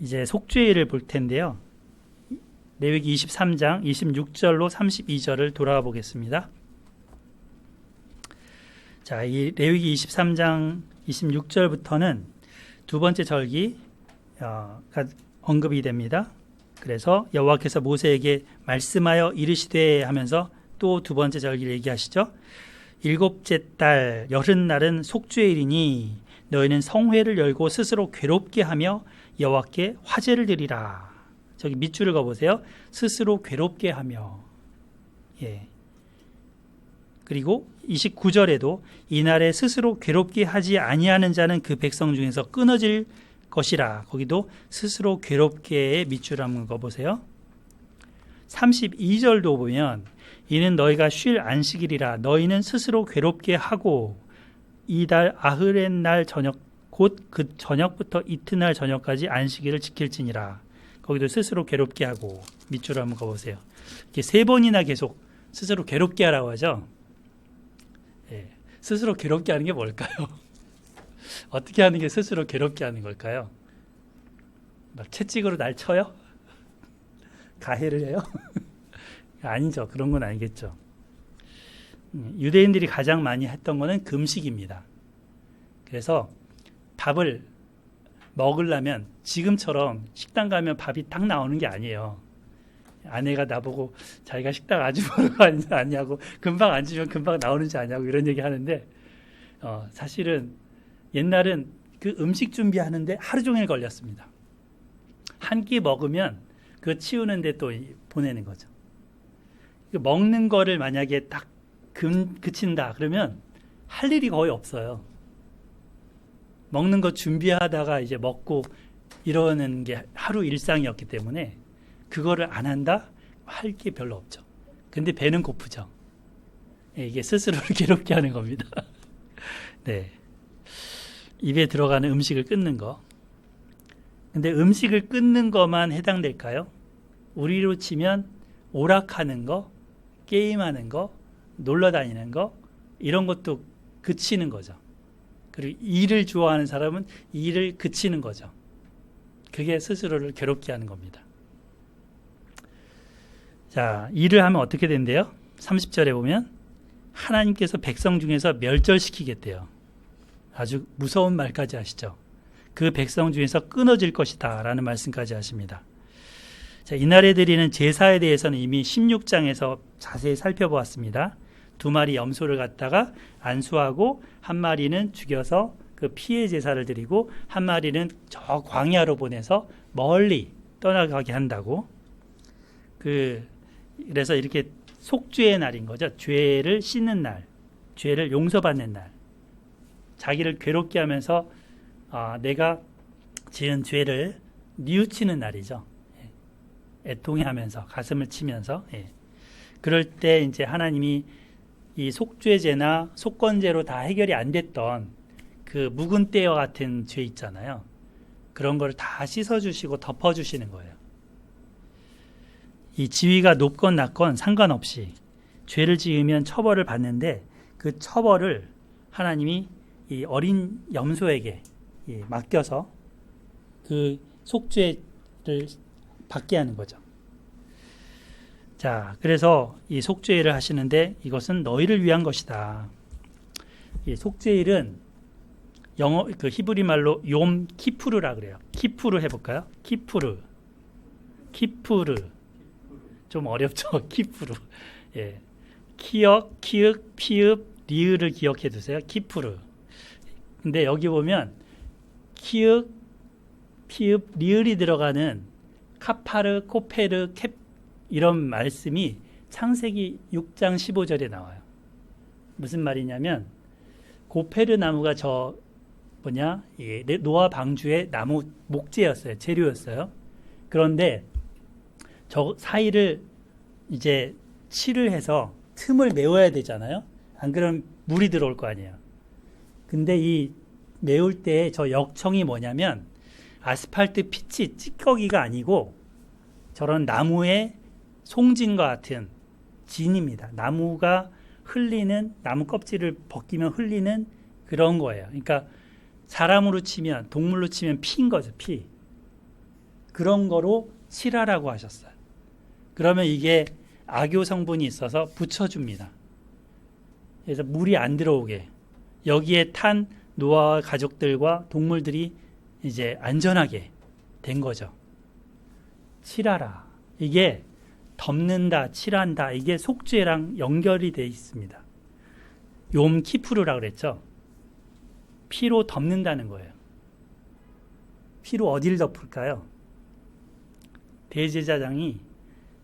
이제 속죄일을 볼 텐데요. 레위기 23장 26절로 32절을 돌아가 보겠습니다. 자, 이 레위기 23장 26절부터는 두 번째 절기가 언급이 됩니다. 그래서 여호와께서 모세에게 말씀하여 이르시되 하면서 또 두 번째 절기를 얘기하시죠. 일곱째 달 여흔날은 속죄일이니 너희는 성회를 열고 스스로 괴롭게 하며 여호와께 화제를 드리라. 저기 밑줄을 그어보세요. 스스로 괴롭게 하며. 예. 그리고 29절에도 이날에 스스로 괴롭게 하지 아니하는 자는 그 백성 중에서 끊어질 것이라. 거기도 스스로 괴롭게의 밑줄 한번 그어보세요. 32절도 보면 이는 너희가 쉴 안식일이라. 너희는 스스로 괴롭게 하고 이달 아흐렛 날 저녁 곧 그 저녁부터 이튿날 저녁까지 안식일을 지킬지니라. 거기도 스스로 괴롭게 하고 밑줄을 한번 그어보세요. 이렇게 세 번이나 계속 스스로 괴롭게 하라고 하죠. 예, 스스로 괴롭게 하는 게 뭘까요? 어떻게 하는 게 스스로 괴롭게 하는 걸까요? 막 채찍으로 날 쳐요? 가해를 해요? 아니죠. 그런 건 아니겠죠. 유대인들이 가장 많이 했던 거는 금식입니다. 그래서 밥을 먹으려면 지금처럼 식당 가면 밥이 딱 나오는 게 아니에요. 아내가 나보고 자기가 식당 아주 보러 가느냐고 금방 앉으면 금방 나오는지 아냐고 이런 얘기 하는데 사실은 옛날은 그 음식 준비하는데 하루 종일 걸렸습니다. 한 끼 먹으면 그거 치우는데 또 보내는 거죠. 먹는 거를 만약에 딱 그친다 그러면 할 일이 거의 없어요. 먹는 거 준비하다가 이제 먹고 이러는 게 하루 일상이었기 때문에 그거를 안 한다? 할 게 별로 없죠. 근데 배는 고프죠. 이게 스스로를 괴롭게 하는 겁니다. 네. 입에 들어가는 음식을 끊는 거. 근데 음식을 끊는 것만 해당될까요? 우리로 치면 오락하는 거, 게임하는 거, 놀러 다니는 거 이런 것도 그치는 거죠. 그리고 일을 좋아하는 사람은 일을 그치는 거죠. 그게 스스로를 괴롭게 하는 겁니다. 자, 일을 하면 어떻게 된대요? 30절에 보면 하나님께서 백성 중에서 멸절시키겠대요. 아주 무서운 말까지 하시죠. 그 백성 중에서 끊어질 것이다 라는 말씀까지 하십니다. 자, 이날에 드리는 제사에 대해서는 이미 16장에서 자세히 살펴보았습니다. 2마리 염소를 갖다가 안수하고 1마리는 죽여서 그 피해 제사를 드리고 1마리는 저 광야로 보내서 멀리 떠나가게 한다고. 그래서 이렇게 속죄의 날인 거죠. 죄를 씻는 날, 죄를 용서받는 날. 자기를 괴롭게 하면서 내가 지은 죄를 뉘우치는 날이죠. 애통해하면서 가슴을 치면서. 그럴 때 이제 하나님이 이 속죄죄나 속건죄로 다 해결이 안 됐던 그 묵은 때와 같은 죄 있잖아요. 그런 걸 다 씻어주시고 덮어주시는 거예요. 이 지위가 높건 낮건 상관없이 죄를 지으면 처벌을 받는데 그 처벌을 하나님이 이 어린 염소에게 맡겨서 그 속죄를 받게 하는 거죠. 자, 그래서 이 속죄일을 하시는데 이것은 너희를 위한 것이다. 이 속죄일은 영어 그 히브리 말로 욤 키푸르라 그래요. 키푸르 해볼까요? 키푸르 좀 어렵죠. 키푸르. 예, 키역, 키읔, 피읍, 리을을 기억해 두세요. 키푸르. 근데 여기 보면 키읔, 피읍, 리을이 들어가는 카파르, 코페르, 캡 이런 말씀이 창세기 6장 15절에 나와요. 무슨 말이냐면 고페르 나무가 노아 방주의 나무 목재였어요. 재료였어요. 그런데 저 사이를 이제 칠을 해서 틈을 메워야 되잖아요. 안 그러면 물이 들어올 거 아니에요. 근데 이 메울 때 저 역청이 뭐냐면 아스팔트 피치 찌꺼기가 아니고 저런 나무의 송진과 같은 진입니다. 나무가 흘리는, 나무 껍질을 벗기면 흘리는 그런 거예요. 그러니까 사람으로 치면, 동물로 치면 피인 거죠. 피. 그런 거로 칠하라고 하셨어요. 그러면 이게 악교 성분이 있어서 붙여줍니다. 그래서 물이 안 들어오게, 여기에 탄 노아와 가족들과 동물들이 이제 안전하게 된 거죠. 칠하라. 이게 덮는다, 칠한다. 이게 속죄랑 연결이 돼 있습니다. 욤 키푸르라고 그랬죠. 피로 덮는다는 거예요. 피로 어디를 덮을까요? 대제사장이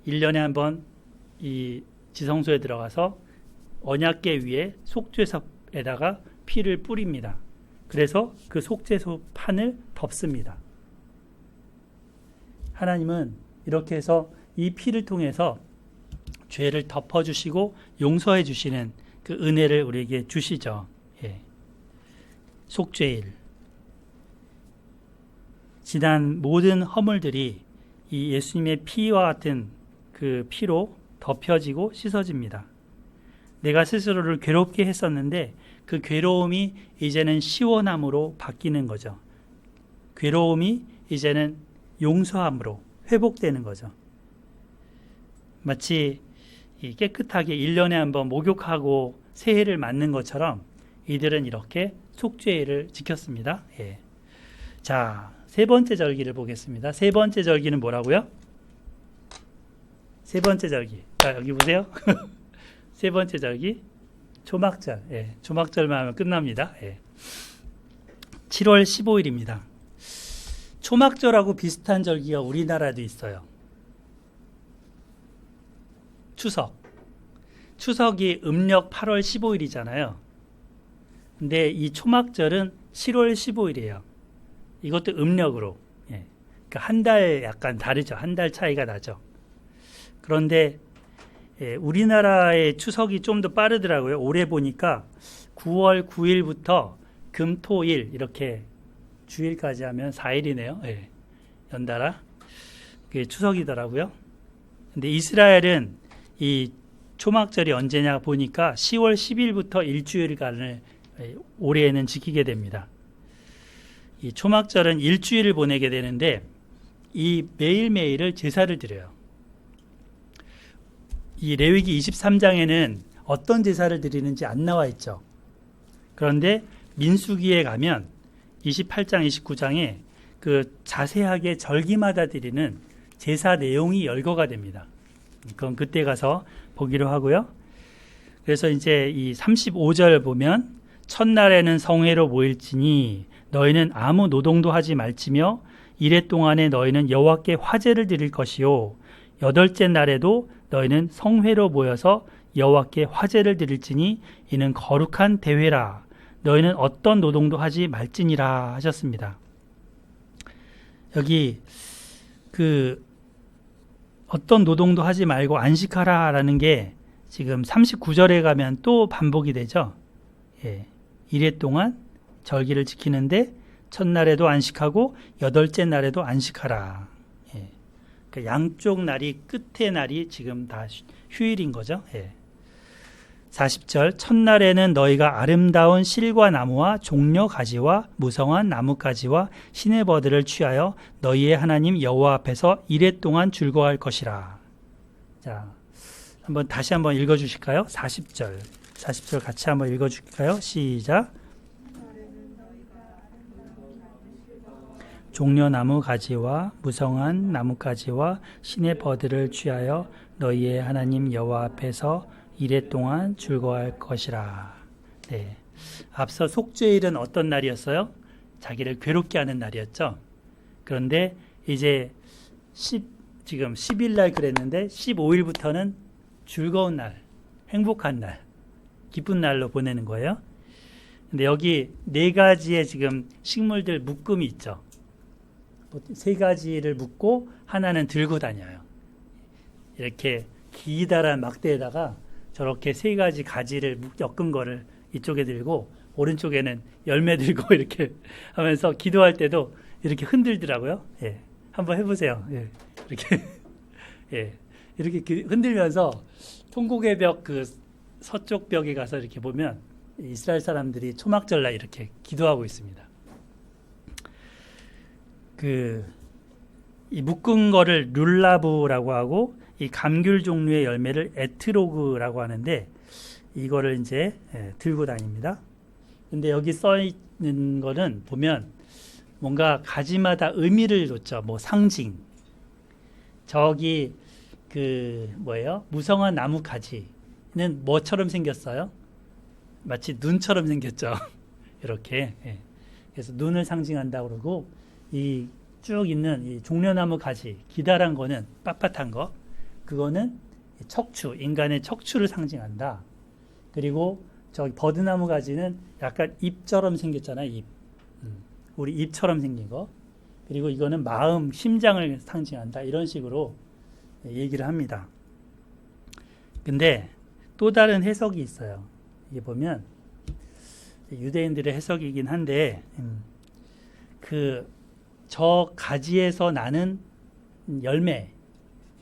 1년에 한 번 이 지성소에 들어가서 언약궤 위에 속죄석에다가 피를 뿌립니다. 그래서 그 속죄소 판을 덮습니다. 하나님은 이렇게 해서 이 피를 통해서 죄를 덮어주시고 용서해 주시는 그 은혜를 우리에게 주시죠. 예. 속죄일. 지난 모든 허물들이 이 예수님의 피와 같은 그 피로 덮여지고 씻어집니다. 내가 스스로를 괴롭게 했었는데 그 괴로움이 이제는 시원함으로 바뀌는 거죠. 괴로움이 이제는 용서함으로 회복되는 거죠. 마치 깨끗하게 1년에 한번 목욕하고 새해를 맞는 것처럼 이들은 이렇게 속죄일을 지켰습니다. 예. 자, 세 번째 절기를 보겠습니다. 세 번째 절기는 뭐라고요? 세 번째 절기. 자, 여기 보세요. 세 번째 절기, 초막절. 예, 초막절만 하면 끝납니다. 예. 7월 15일입니다. 초막절하고 비슷한 절기가 우리나라도 있어요. 추석. 추석이 음력 8월 15일이잖아요. 근데 이 초막절은 7월 15일이에요. 이것도 음력으로. 예. 그러니까 한 달 약간 다르죠. 한 달 차이가 나죠. 그런데 우리나라의 추석이 좀 더 빠르더라고요. 올해 보니까 9월 9일부터 금, 토, 일 이렇게 주일까지 하면 4일이네요. 예. 연달아. 그게 추석이더라고요. 근데 이스라엘은 이 초막절이 언제냐 보니까 10월 10일부터 일주일간을 올해에는 지키게 됩니다. 이 초막절은 일주일을 보내게 되는데 이 매일매일을 제사를 드려요. 이 레위기 23장에는 어떤 제사를 드리는지 안 나와 있죠. 그런데 민수기에 가면 28장, 29장에 그 자세하게 절기마다 드리는 제사 내용이 열거가 됩니다. 그건 그때 가서 보기로 하고요. 그래서 이제 이 35절 보면 첫날에는 성회로 모일지니 너희는 아무 노동도 하지 말지며 이레 동안에 너희는 여호와께 화제를 드릴 것이요 여덟째 날에도 너희는 성회로 모여서 여호와께 화제를 드릴지니 이는 거룩한 대회라. 너희는 어떤 노동도 하지 말지니라 하셨습니다. 여기 그 어떤 노동도 하지 말고 안식하라라는 게 지금 39절에 가면 또 반복이 되죠. 예. 이레 동안 절기를 지키는데 첫날에도 안식하고 여덟째 날에도 안식하라. 예. 그러니까 양쪽 날이 끝의 날이 지금 다 휴일인 거죠. 예. 40절 첫날에는 너희가 아름다운 실과 나무와 종려 가지와 무성한 나뭇가지와 시내버들을 취하여 너희의 하나님 여호와 앞에서 이레 동안 즐거워할 것이라. 자, 다시 한번 읽어주실까요? 40절 같이 한번 읽어줄까요? 시작. 종려나무 가지와 무성한 나뭇가지와 시내버들을 취하여 너희의 하나님 여호와 앞에서 이레 동안 즐거워할 것이라. 네. 앞서 속죄일은 어떤 날이었어요? 자기를 괴롭게 하는 날이었죠. 그런데 이제 지금 10일 날 그랬는데 15일부터는 즐거운 날, 행복한 날, 기쁜 날로 보내는 거예요. 근데 여기 네 가지의 지금 식물들 묶음이 있죠. 세 가지를 묶고 하나는 들고 다녀요. 이렇게 기다란 막대에다가 저렇게 세 가지 가지를 엮은 거를 이쪽에 들고 오른쪽에는 열매 들고 이렇게 하면서 기도할 때도 이렇게 흔들더라고요. 예. 한번 해보세요. 예. 이렇게 예. 이렇게 흔들면서 통곡의 벽 그 서쪽 벽에 가서 이렇게 보면 이스라엘 사람들이 초막절날 이렇게 기도하고 있습니다. 이 묶은 거를 룰라브라고 하고 이 감귤 종류의 열매를 에트로그라고 하는데 이거를 이제 들고 다닙니다. 근데 여기 써 있는 거는 보면 뭔가 가지마다 의미를 뒀죠. 뭐 상징. 저기 그 뭐예요? 무성한 나무 가지는 뭐처럼 생겼어요? 마치 눈처럼 생겼죠. 이렇게. 그래서 눈을 상징한다고 그러고 이 쭉 있는 이 종려나무 가지 기다란 거는 빳빳한 거 그거는 척추 인간의 척추를 상징한다. 그리고 저기 버드나무 가지는 약간 잎처럼 생겼잖아요. 잎. 우리 잎처럼 생긴 거. 그리고 이거는 마음, 심장을 상징한다. 이런 식으로 얘기를 합니다. 근데 또 다른 해석이 있어요. 이게 보면 유대인들의 해석이긴 한데 저 가지에서 나는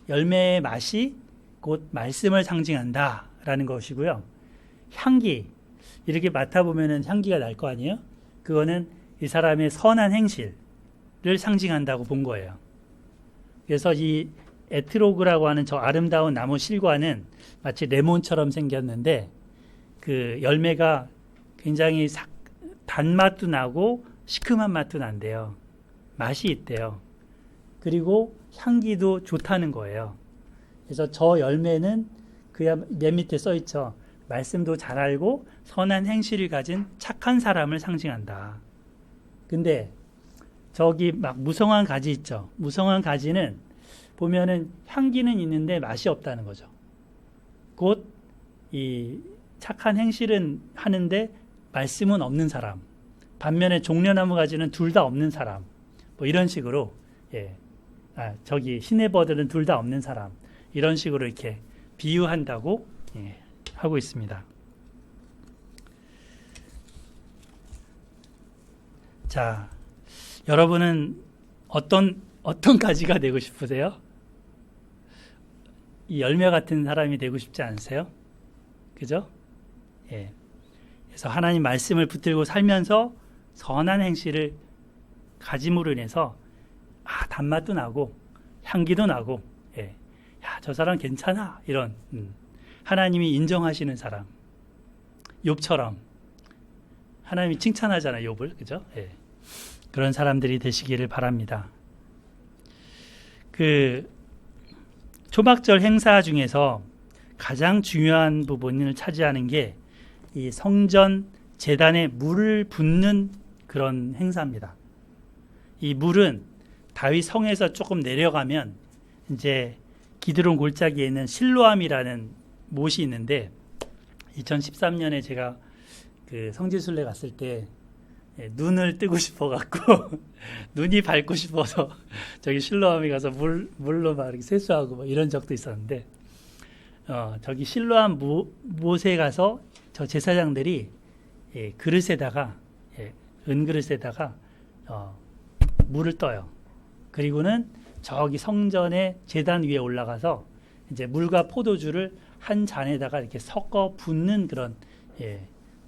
열매의 맛이 곧 말씀을 상징한다라는 것이고요. 향기, 이렇게 맡아보면 향기가 날 거 아니에요? 그거는 이 사람의 선한 행실을 상징한다고 본 거예요. 그래서 이 에트로그라고 하는 저 아름다운 나무 실과는 마치 레몬처럼 생겼는데 그 열매가 굉장히 단맛도 나고 시큼한 맛도 난대요. 맛이 있대요. 그리고 향기도 좋다는 거예요. 그래서 저 열매는 그야 맨 밑에 써 있죠. 말씀도 잘 알고 선한 행실을 가진 착한 사람을 상징한다. 근데 저기 막 무성한 가지 있죠. 무성한 가지는 보면은 향기는 있는데 맛이 없다는 거죠. 곧 이 착한 행실은 하는데 말씀은 없는 사람. 반면에 종려나무 가지는 둘 다 없는 사람. 뭐 이런 식으로 저기 시내버들은 둘 다 없는 사람. 이런 식으로 이렇게 비유한다고 하고 있습니다. 자, 여러분은 어떤 가지가 되고 싶으세요? 이 열매 같은 사람이 되고 싶지 않으세요? 그죠? 그래서 하나님 말씀을 붙들고 살면서 선한 행실을 가짐으로 인해서 단맛도 나고 향기도 나고 저 사람 괜찮아 이런 하나님이 인정하시는 사람 욥처럼 하나님이 칭찬하잖아요 욥을 그죠? 그런 사람들이 되시기를 바랍니다. 그 초막절 행사 중에서 가장 중요한 부분을 차지하는 게 이 성전 제단에 물을 붓는 그런 행사입니다. 이 물은 다윗 성에서 조금 내려가면 이제 기드론 골짜기에 있는 실로암이라는 못이 있는데 2013년에 제가 그 성지순례 갔을 때 눈을 뜨고 싶어 갖고 눈이 밝고 싶어서 저기 실로암에 가서 물로 막 이렇게 세수하고 뭐 이런 적도 있었는데 저기 실로암 못에 가서 저 제사장들이 그릇에다가 은그릇에다가 물을 떠요. 그리고는 저기 성전의 제단 위에 올라가서 이제 물과 포도주를 한 잔에다가 이렇게 섞어 붓는 그런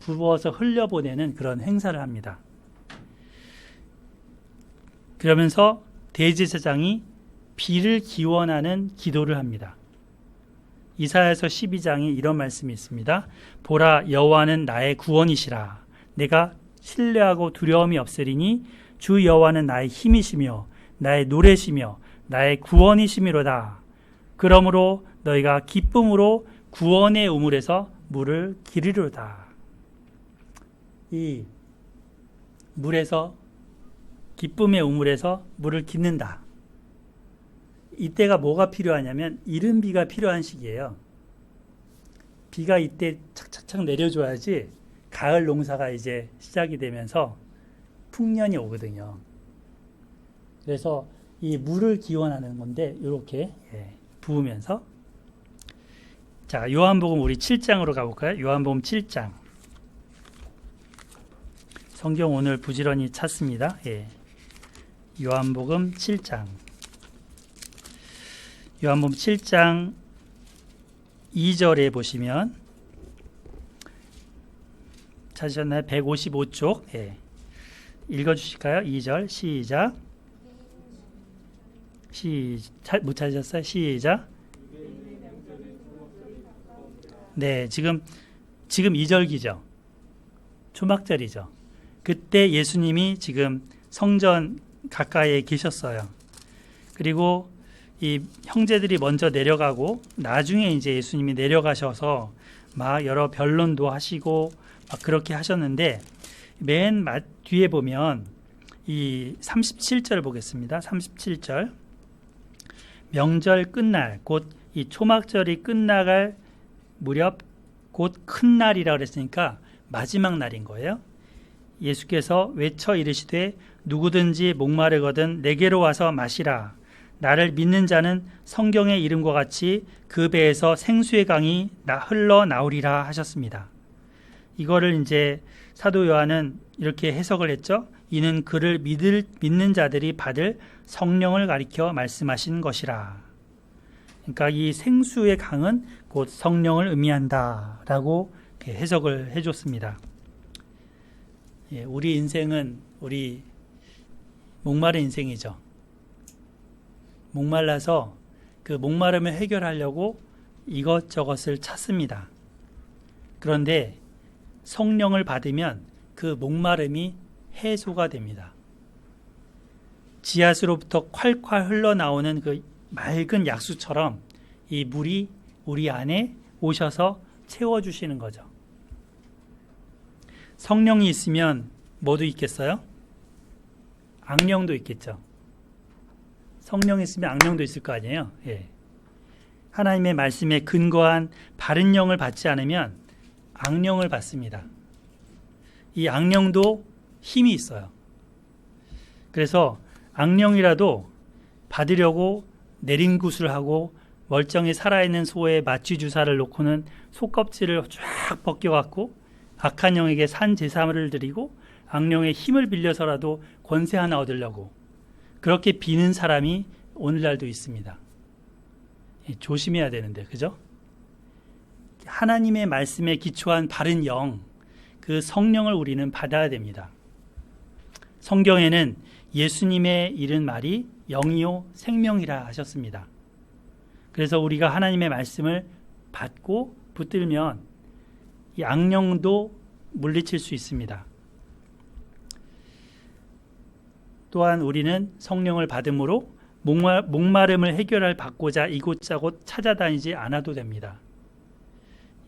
부어서 흘려보내는 그런 행사를 합니다. 그러면서 대제사장이 비를 기원하는 기도를 합니다. 이사야서 12장에 이런 말씀이 있습니다. 보라 여호와는 나의 구원이시라. 내가 신뢰하고 두려움이 없으리니 주 여호와는 나의 힘이시며 나의 노래시며 나의 구원이시미로다. 그러므로 너희가 기쁨으로 구원의 우물에서 물을 기르리로다. 이 물에서 기쁨의 우물에서 물을 깃는다. 이때가 뭐가 필요하냐면 이른 비가 필요한 시기예요. 비가 이때 착착착 내려줘야지 가을 농사가 이제 시작이 되면서 풍년이 오거든요. 그래서 이 물을 기원하는 건데 이렇게 부으면서 자 요한복음 우리 7장으로 가볼까요? 요한복음 7장 성경 오늘 부지런히 찾습니다. 요한복음 7장 요한복음 7장 2절에 보시면 찾으셨나요? 155쪽 읽어주실까요? 2절 시작 못 찾으셨어요? 시작. 네, 지금 2절기죠. 초막절이죠. 그때 예수님이 지금 성전 가까이에 계셨어요. 그리고 이 형제들이 먼저 내려가고 나중에 이제 예수님이 내려가셔서 막 여러 변론도 하시고 막 그렇게 하셨는데, 맨 뒤에 보면 이 37절 보겠습니다. 37절. 명절 끝날, 곧 이 초막절이 끝나갈 무렵 곧 큰 날이라 그랬으니까 마지막 날인 거예요. 예수께서 외쳐 이르시되 누구든지 목마르거든 내게로 와서 마시라. 나를 믿는 자는 성경의 이름과 같이 그 배에서 생수의 강이 흘러나오리라 하셨습니다. 이거를 이제 사도 요한은 이렇게 해석을 했죠. 이는 그를 믿는 자들이 받을 성령을 가리켜 말씀하신 것이라. 그러니까 이 생수의 강은 곧 성령을 의미한다라고 해석을 해줬습니다. 우리 인생은 우리 목마른 인생이죠. 목말라서 그 목마름을 해결하려고 이것저것을 찾습니다. 그런데 성령을 받으면 그 목마름이 해소가 됩니다. 지하수로부터 콸콸 흘러나오는 그 맑은 약수처럼 이 물이 우리 안에 오셔서 채워주시는 거죠. 성령이 있으면 뭐도 있겠어요? 악령도 있겠죠. 성령이 있으면 악령도 있을 거 아니에요. 예. 하나님의 말씀에 근거한 바른 영을 받지 않으면 악령을 받습니다. 이 악령도 힘이 있어요. 그래서 악령이라도 받으려고 내린굿을 하고 멀쩡히 살아있는 소에 마취 주사를 놓고는 속껍질을 쫙 벗겨갖고 악한 영에게 산 제사를 드리고 악령의 힘을 빌려서라도 권세 하나 얻으려고 그렇게 비는 사람이 오늘날도 있습니다. 조심해야 되는데, 그죠? 하나님의 말씀에 기초한 바른 영, 그 성령을 우리는 받아야 됩니다. 성경에는 예수님의 이른 말이 영이요 생명이라 하셨습니다. 그래서 우리가 하나님의 말씀을 받고 붙들면 이 악령도 물리칠 수 있습니다. 또한 우리는 성령을 받음으로 목마름을 받고자 이곳저곳 찾아다니지 않아도 됩니다.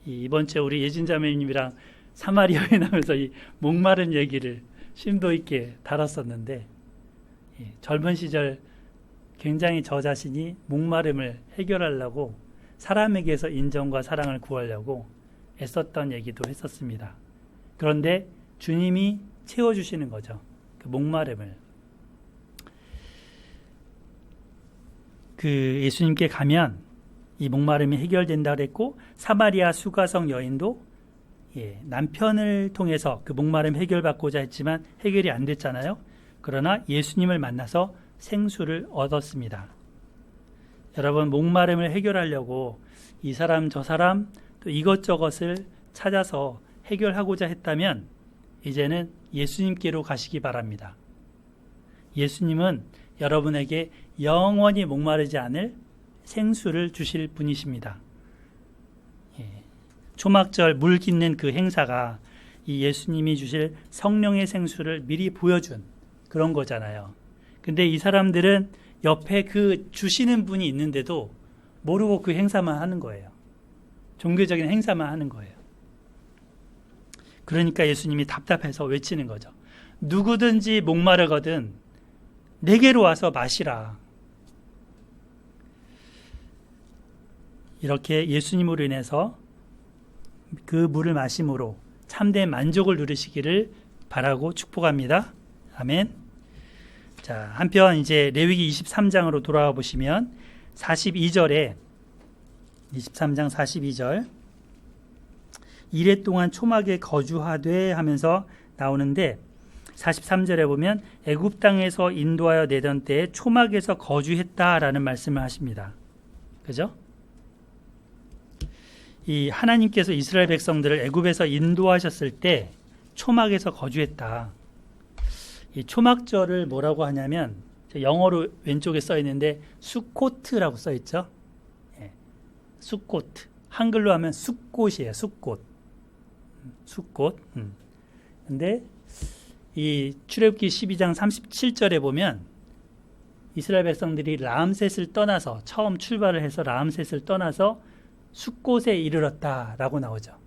이번 주에 우리 예진자매님이랑 사마리아 여행하면서 이 목마른 얘기를 심도 있게 다뤘었는데, 젊은 시절 굉장히 저 자신이 목마름을 해결하려고 사람에게서 인정과 사랑을 구하려고 애썼던 얘기도 했었습니다. 그런데 주님이 채워주시는 거죠. 그 목마름을. 그 예수님께 가면 이 목마름이 해결된다 그랬고, 사마리아 수가성 여인도 남편을 통해서 그 목마름 해결받고자 했지만 해결이 안 됐잖아요. 그러나 예수님을 만나서 생수를 얻었습니다. 여러분, 목마름을 해결하려고 이 사람 저 사람 또 이것저것을 찾아서 해결하고자 했다면 이제는 예수님께로 가시기 바랍니다. 예수님은 여러분에게 영원히 목마르지 않을 생수를 주실 분이십니다. 초막절 물 깃는 그 행사가 이 예수님이 주실 성령의 생수를 미리 보여준 그런 거잖아요. 근데 이 사람들은 옆에 그 주시는 분이 있는데도 모르고 그 행사만 하는 거예요. 종교적인 행사만 하는 거예요. 그러니까 예수님이 답답해서 외치는 거죠. 누구든지 목마르거든 내게로 와서 마시라. 이렇게 예수님으로 인해서 그 물을 마심으로 참된 만족을 누리시기를 바라고 축복합니다. 아멘. 자, 한편 이제 레위기 23장으로 돌아와 보시면 42절에 23장 42절 이레 동안 초막에 거주하되 하면서 나오는데 43절에 보면 애굽 땅에서 인도하여 내던 때에 초막에서 거주했다라는 말씀을 하십니다. 그죠? 이 하나님께서 이스라엘 백성들을 애굽에서 인도하셨을 때 초막에서 거주했다. 이 초막절을 뭐라고 하냐면 그래서 영어로 왼쪽에 써 있는데 수코트라고 써 있죠. 예, 수코트. 한글로 하면 숫꽃이에요. 숫꽃. 숫꽃. 근데 이 출애굽기 12장 37절에 보면 이스라엘 백성들이 라암셋을 떠나서 처음 출발을 해서 라암셋을 떠나서 숫곳에 이르렀다라고 나오죠.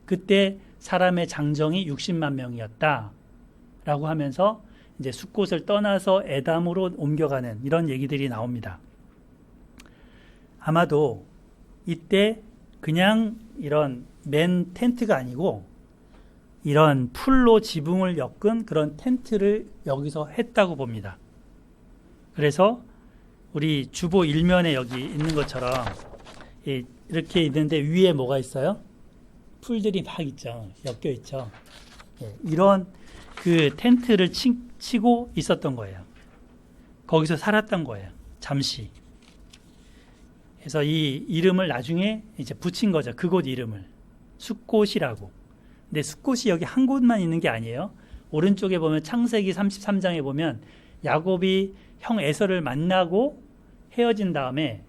그때 사람의 장정이 60만 명이었다라고 하면서 이제 숫곳을 떠나서 에담으로 옮겨가는 이런 얘기들이 나옵니다. 아마도 이때 그냥 이런 맨 텐트가 아니고 이런 풀로 지붕을 엮은 그런 텐트를 여기서 했다고 봅니다. 그래서 우리 주보 일면에 여기 있는 것처럼 이렇게 있는데 위에 뭐가 있어요? 풀들이 막 있죠. 엮여 있죠. 이런 그 텐트를 치고 있었던 거예요. 거기서 살았던 거예요. 잠시. 그래서 이 이름을 나중에 이제 붙인 거죠. 그곳 이름을. 숫곳이라고. 근데 숫곳이 여기 한 곳만 있는 게 아니에요. 오른쪽에 보면 창세기 33장에 보면 야곱이 형 에서를 만나고 헤어진 다음에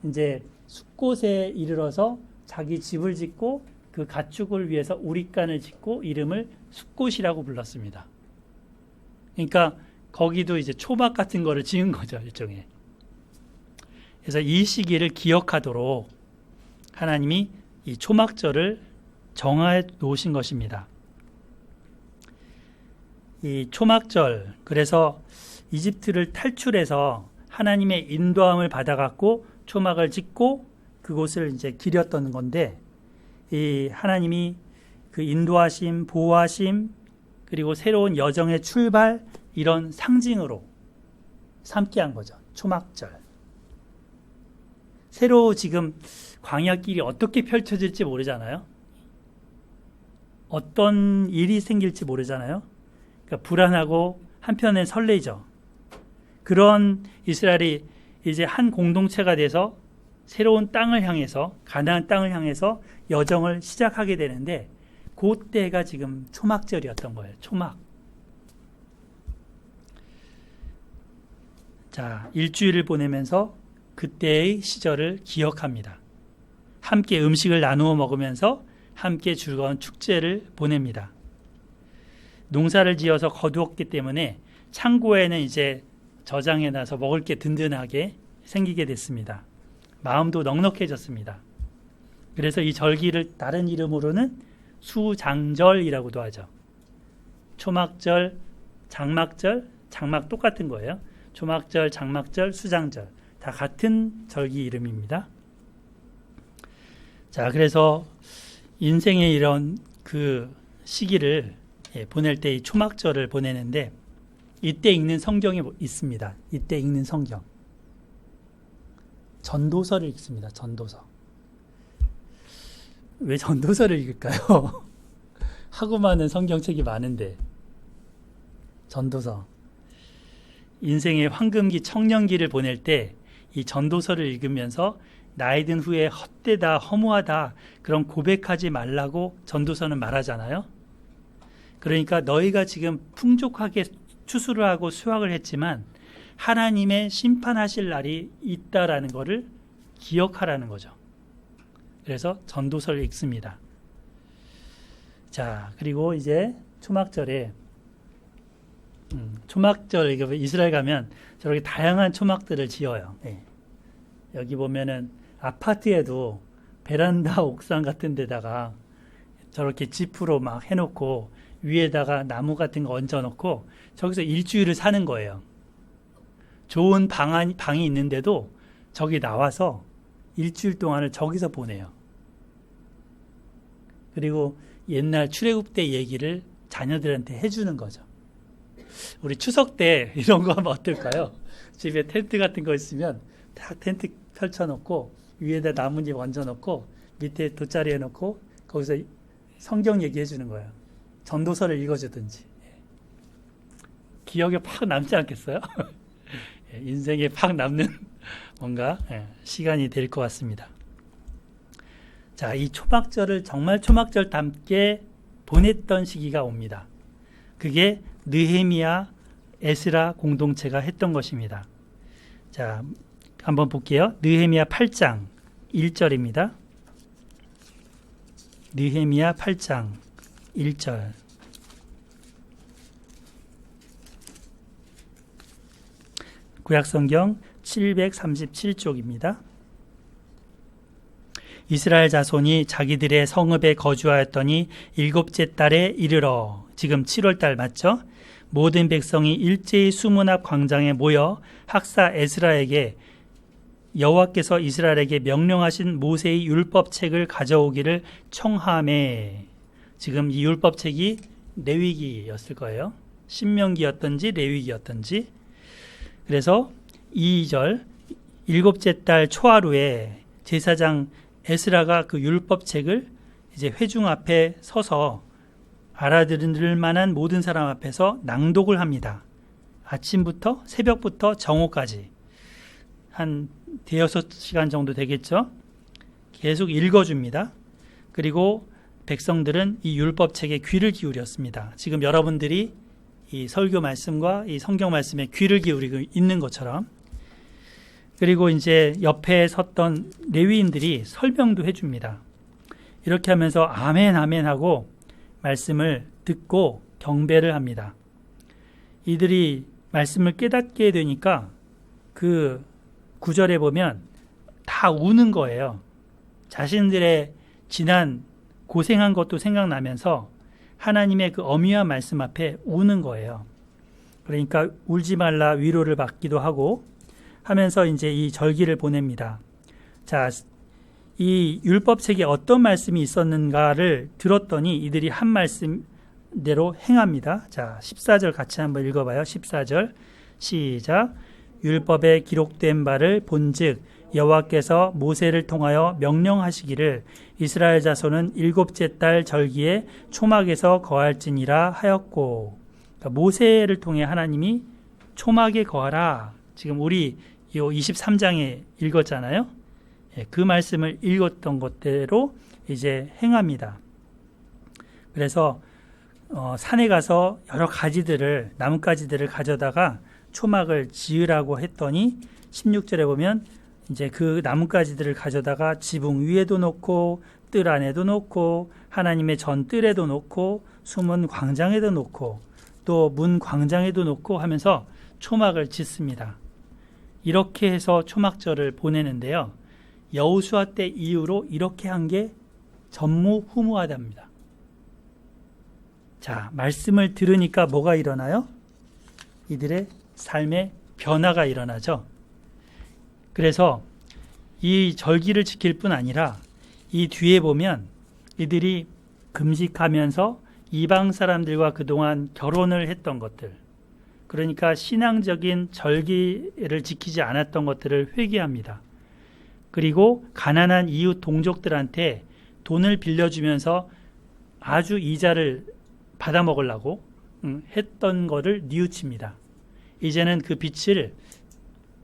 이제 숫곳에 이르러서 자기 집을 짓고 그 가축을 위해서 우릿간을 짓고 이름을 숫곳이라고 불렀습니다. 그러니까 거기도 이제 초막 같은 거를 지은 거죠. 일종의. 그래서 이 시기를 기억하도록 하나님이 이 초막절을 정해 놓으신 것입니다. 이 초막절, 그래서 이집트를 탈출해서 하나님의 인도함을 받아갖고 초막을 짓고 그곳을 이제 기렸던 건데, 이 하나님이 그 인도하심, 보호하심, 그리고 새로운 여정의 출발, 이런 상징으로 삼게 한 거죠. 초막절. 새로 지금 광야길이 어떻게 펼쳐질지 모르잖아요. 어떤 일이 생길지 모르잖아요. 그러니까 불안하고 한편엔 설레죠. 그런 이스라엘이 이제 한 공동체가 돼서 새로운 땅을 향해서, 가나안 땅을 향해서 여정을 시작하게 되는데, 그때가 지금 초막절이었던 거예요. 초막. 자, 일주일을 보내면서 그때의 시절을 기억합니다. 함께 음식을 나누어 먹으면서 함께 즐거운 축제를 보냅니다. 농사를 지어서 거두었기 때문에 창고에는 이제 저장해놔서 먹을 게 든든하게 생기게 됐습니다. 마음도 넉넉해졌습니다. 그래서 이 절기를 다른 이름으로는 수장절이라고도 하죠. 초막절, 장막절, 장막 똑같은 거예요. 초막절, 장막절, 수장절 다 같은 절기 이름입니다. 자, 그래서 인생의 이런 그 시기를 보낼 때 이 초막절을 보내는데, 이때 읽는 성경이 있습니다. 이때 읽는 성경. 전도서를 읽습니다. 전도서. 왜 전도서를 읽을까요? 하고 많은 성경책이 많은데. 전도서. 인생의 황금기, 청년기를 보낼 때 이 전도서를 읽으면서 나이 든 후에 헛되다, 허무하다, 그런 고백하지 말라고 전도서는 말하잖아요. 그러니까 너희가 지금 풍족하게 추수를 하고 수확을 했지만 하나님의 심판하실 날이 있다라는 것을 기억하라는 거죠. 그래서 전도서를 읽습니다. 자, 그리고 이제 초막절에 초막절, 이스라엘 가면 저렇게 다양한 초막들을 지어요. 네. 여기 보면은 아파트에도 베란다 옥상 같은 데다가 저렇게 지프로 막 해놓고 위에다가 나무 같은 거 얹어놓고 저기서 일주일을 사는 거예요. 좋은 방이 있는데도 저기 나와서 일주일 동안을 저기서 보내요. 그리고 옛날 출애굽 때 얘기를 자녀들한테 해주는 거죠. 우리 추석 때 이런 거 하면 어떨까요? 집에 텐트 같은 거 있으면 딱 텐트 펼쳐놓고 위에다 나뭇잎 얹어놓고 밑에 돗자리 해놓고 거기서 성경 얘기해 주는 거예요. 전도서를 읽어주든지. 기억에 팍 남지 않겠어요? 인생에 팍 남는 뭔가 시간이 될 것 같습니다. 자, 이 초막절을 정말 초막절답게 보냈던 시기가 옵니다. 그게 느헤미야 에스라 공동체가 했던 것입니다. 자, 한번 볼게요. 느헤미야 8장 1절입니다. 느헤미야 8장 1절. 구약성경 737쪽입니다. 이스라엘 자손이 자기들의 성읍에 거주하였더니 일곱째 달에 이르러, 지금 7월 달 맞죠? 모든 백성이 일제히 수문 앞 광장에 모여 학사 에스라에게 여호와께서 이스라엘에게 명령하신 모세의 율법책을 가져오기를 청하매. 지금 이 율법책이 레위기였을 거예요. 신명기였던지 레위기였던지. 그래서 2절, 일곱째 달 초하루에 제사장 에스라가 그 율법책을 이제 회중 앞에 서서 알아들을 만한 모든 사람 앞에서 낭독을 합니다. 아침부터 새벽부터 정오까지 한 대여섯 시간 정도 되겠죠. 계속 읽어줍니다. 그리고 백성들은 이 율법책에 귀를 기울였습니다. 지금 여러분들이 이 설교 말씀과 이 성경 말씀에 귀를 기울이고 있는 것처럼. 그리고 이제 옆에 섰던 레위인들이 설명도 해줍니다. 이렇게 하면서 아멘 아멘 하고 말씀을 듣고 경배를 합니다. 이들이 말씀을 깨닫게 되니까 그 9절에 보면 다 우는 거예요. 자신들의 지난 고생한 것도 생각나면서 하나님의 그 어미한 말씀 앞에 우는 거예요. 그러니까 울지 말라 위로를 받기도 하고 하면서 이제 이 절기를 보냅니다. 자, 이 율법책에 어떤 말씀이 있었는가를 들었더니 이들이 한 말씀대로 행합니다. 자, 14절 같이 한번 읽어봐요. 14절 시작. 율법에 기록된 바를 본즉 여호와께서 모세를 통하여 명령하시기를 이스라엘 자손은 일곱째 달 절기에 초막에서 거할지니라 하였고. 그러니까 모세를 통해 하나님이 초막에 거하라. 지금 우리 이 23장에 읽었잖아요. 그 말씀을 읽었던 것대로 이제 행합니다. 그래서 산에 가서 여러 가지들을 나뭇가지들을 가져다가 초막을 지으라고 했더니 16절에 보면 이제 그 나뭇가지들을 가져다가 지붕 위에도 놓고 뜰 안에도 놓고 하나님의 전 뜰에도 놓고 숨은 광장에도 놓고 또 문 광장에도 놓고 하면서 초막을 짓습니다. 이렇게 해서 초막절을 보내는데요. 여호수아 때 이후로 이렇게 한 게 전무후무하답니다. 자, 말씀을 들으니까 뭐가 일어나요? 이들의 삶의 변화가 일어나죠. 그래서 이 절기를 지킬 뿐 아니라 이 뒤에 보면 이들이 금식하면서 이방 사람들과 그동안 결혼을 했던 것들, 그러니까 신앙적인 절기를 지키지 않았던 것들을 회개합니다. 그리고 가난한 이웃 동족들한테 돈을 빌려주면서 아주 이자를 받아먹으려고 했던 거를 뉘우칩니다. 이제는 그 빚을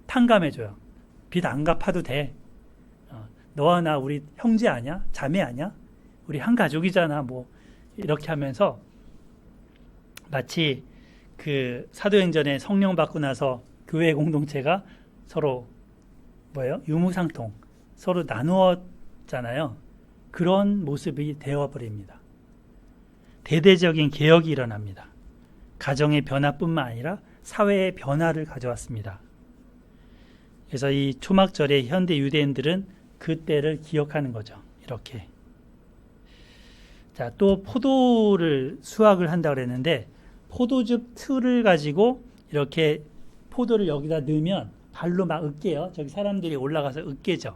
탕감해줘요. 빚 안 갚아도 돼. 너와 나 우리 형제 아냐? 자매 아냐? 우리 한 가족이잖아. 뭐 이렇게 하면서 마치 그 사도행전에 성령 받고 나서 교회 공동체가 서로 유무상통 서로 나누었잖아요. 그런 모습이 되어버립니다. 대대적인 개혁이 일어납니다. 가정의 변화뿐만 아니라 사회의 변화를 가져왔습니다. 그래서 이 초막절에 현대 유대인들은 그때를 기억하는 거죠. 이렇게. 자, 또 포도를 수확을 한다고 그랬는데 포도즙 틀을 가지고 이렇게 포도를 여기다 넣으면 발로 막 으깨요. 저기 사람들이 올라가서 으깨죠.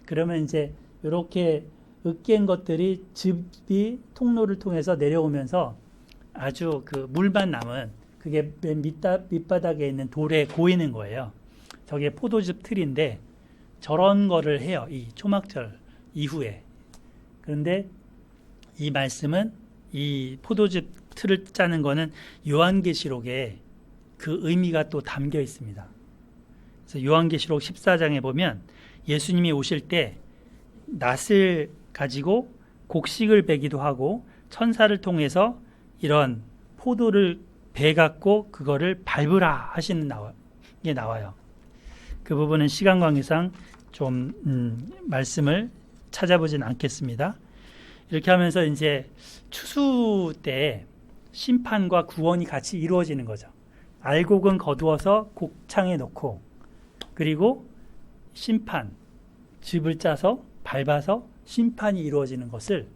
그러면 이제 이렇게 으깬 것들이 즙이 통로를 통해서 내려오면서 아주 그 물만 남은 그게 맨 밑바닥에 있는 돌에 고이는 거예요. 저게 포도즙 틀인데 저런 거를 해요. 이 초막절 이후에. 그런데 이 말씀은 이 포도즙 틀을 짜는 거는 요한계시록에 그 의미가 또 담겨 있습니다. 그래서 요한계시록 14장에 보면 예수님이 오실 때 낫을 가지고 곡식을 베기도 하고 천사를 통해서 이런 포도를 배 갖고 그거를 밟으라 하시는 게 나와요. 그 부분은 시간 관계상 좀 말씀을 찾아보진 않겠습니다. 이렇게 하면서 이제 추수 때 심판과 구원이 같이 이루어지는 거죠. 알곡은 거두어서 곡창에 놓고, 그리고 심판, 즙을 짜서 밟아서 심판이 이루어지는 것을,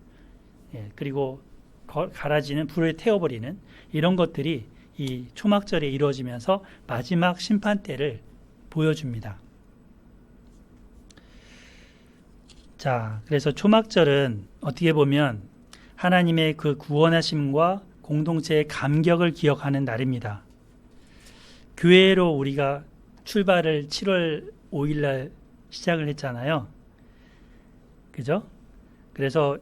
그리고 갈아지는 불에 태워버리는 이런 것들이 이 초막절에 이루어지면서 마지막 심판 때를 보여줍니다. 자, 그래서 초막절은 어떻게 보면 하나님의 그 구원하심과 공동체의 감격을 기억하는 날입니다. 교회로 우리가 출발을 7월 5일 날 시작을 했잖아요. 그죠? 그래서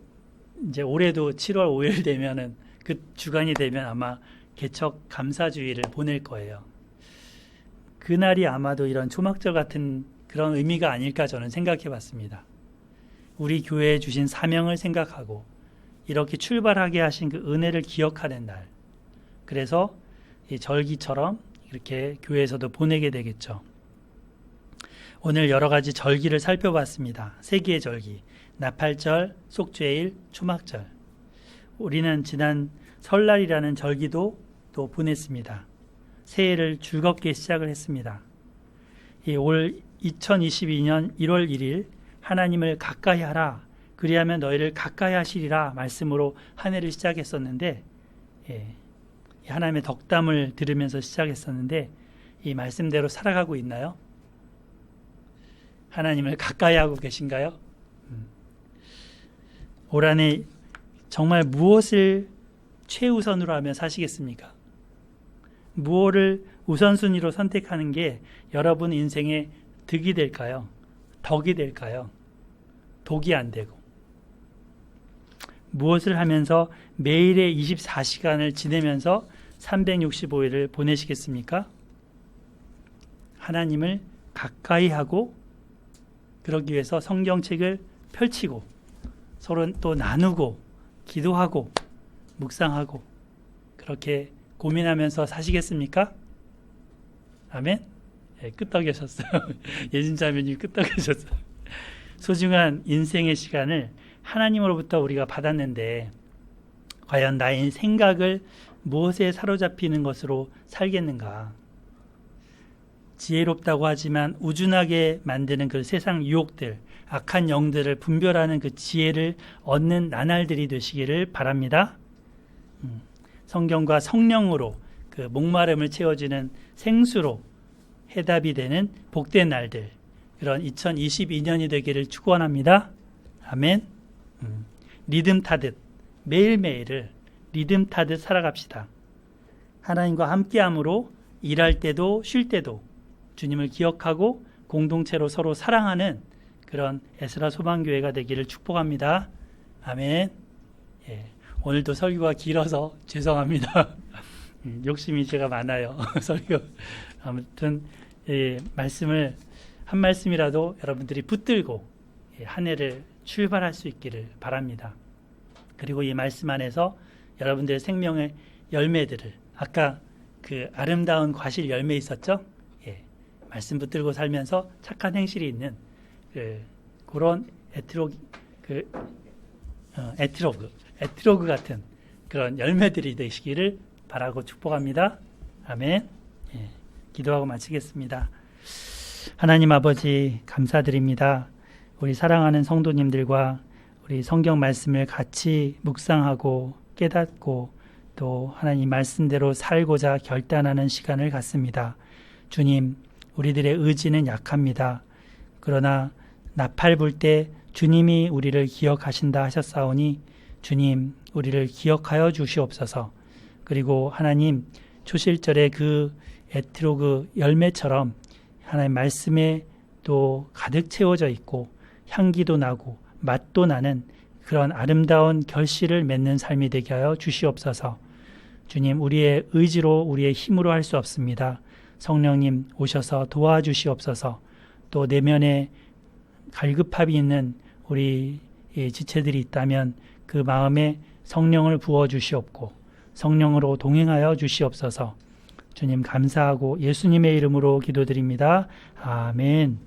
이제 올해도 7월 5일 되면은 그 주간이 되면 아마 개척 감사주의를 보낼 거예요. 그날이 아마도 이런 초막절 같은 그런 의미가 아닐까 저는 생각해 봤습니다. 우리 교회에 주신 사명을 생각하고 이렇게 출발하게 하신 그 은혜를 기억하는 날. 그래서 이 절기처럼 이렇게 교회에서도 보내게 되겠죠. 오늘 여러 가지 절기를 살펴봤습니다. 세 개의 절기, 나팔절, 속죄일, 초막절. 우리는 지난 설날이라는 절기도 또 보냈습니다. 새해를 즐겁게 시작을 했습니다. 올 2022년 1월 1일 하나님을 가까이 하라, 그리하면 너희를 가까이 하시리라 말씀으로 한 해를 시작했었는데, 하나님의 덕담을 들으면서 시작했었는데 이 말씀대로 살아가고 있나요? 하나님을 가까이 하고 계신가요? 올 한 해 정말 무엇을 최우선으로 하며 사시겠습니까? 무엇을 우선순위로 선택하는 게 여러분 인생의 득이 될까요? 덕이 될까요? 독이 안 되고. 무엇을 하면서 매일의 24시간을 지내면서 365일을 보내시겠습니까? 하나님을 가까이 하고, 그러기 위해서 성경책을 펼치고 서로 또 나누고 기도하고 묵상하고 그렇게 고민하면서 사시겠습니까? 아멘? 끄떡이셨어요. 예진자매님 끄떡이셨어요. 소중한 인생의 시간을 하나님으로부터 우리가 받았는데 과연 나의 생각을 무엇에 사로잡히는 것으로 살겠는가? 지혜롭다고 하지만 우준하게 만드는 그 세상 유혹들, 악한 영들을 분별하는 그 지혜를 얻는 나날들이 되시기를 바랍니다. 성경과 성령으로 그 목마름을 채워주는 생수로 해답이 되는 복된 날들, 그런 2022년이 되기를 축원합니다. 아멘. 리듬 타듯 매일매일을 리듬 타듯 살아갑시다. 하나님과 함께함으로 일할 때도 쉴 때도 주님을 기억하고 공동체로 서로 사랑하는 그런 에스라 소망교회가 되기를 축복합니다. 아멘. 오늘도 설교가 길어서 죄송합니다. 욕심이 제가 많아요. 설교. 아무튼 말씀을 한 말씀이라도 여러분들이 붙들고 한 해를 출발할 수 있기를 바랍니다. 그리고 이 말씀 안에서 여러분들의 생명의 열매들을, 아까 그 아름다운 과실 열매 있었죠? 말씀 붙들고 살면서 착한 행실이 있는 그런 에트로그 같은 그런 열매들이 되시기를 바라고 축복합니다. 아멘. 기도하고 마치겠습니다. 하나님 아버지 감사드립니다. 우리 사랑하는 성도님들과 우리 성경 말씀을 같이 묵상하고 깨닫고 또 하나님 말씀대로 살고자 결단하는 시간을 갖습니다. 주님, 우리들의 의지는 약합니다. 그러나 나팔 불 때 주님이 우리를 기억하신다 하셨사오니 주님, 우리를 기억하여 주시옵소서. 그리고 하나님, 초실절의 그 에트로그 열매처럼 하나님 말씀에 또 가득 채워져 있고 향기도 나고 맛도 나는 그런 아름다운 결실을 맺는 삶이 되게 하여 주시옵소서. 주님, 우리의 의지로 우리의 힘으로 할 수 없습니다. 성령님 오셔서 도와주시옵소서. 또 내면에 갈급함이 있는 우리 지체들이 있다면 그 마음에 성령을 부어주시옵고 성령으로 동행하여 주시옵소서. 주님 감사하고 예수님의 이름으로 기도드립니다. 아멘.